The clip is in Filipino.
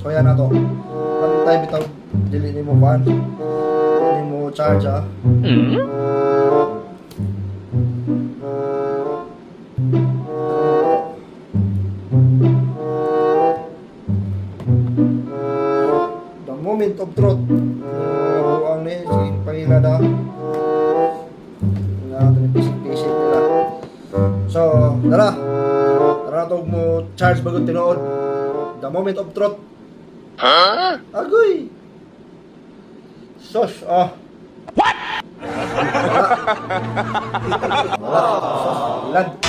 So yan na to. Ano tayo bitaw? Dili ni mo pan. Dili mo charge ah. The moment of truth. Buang ni si pangilada. Pisik-pisik nila. So, tara na to mo charge bago tinuod. The moment of truth. Agoy! Sos, What? Wala. Wala. Sos, ilad.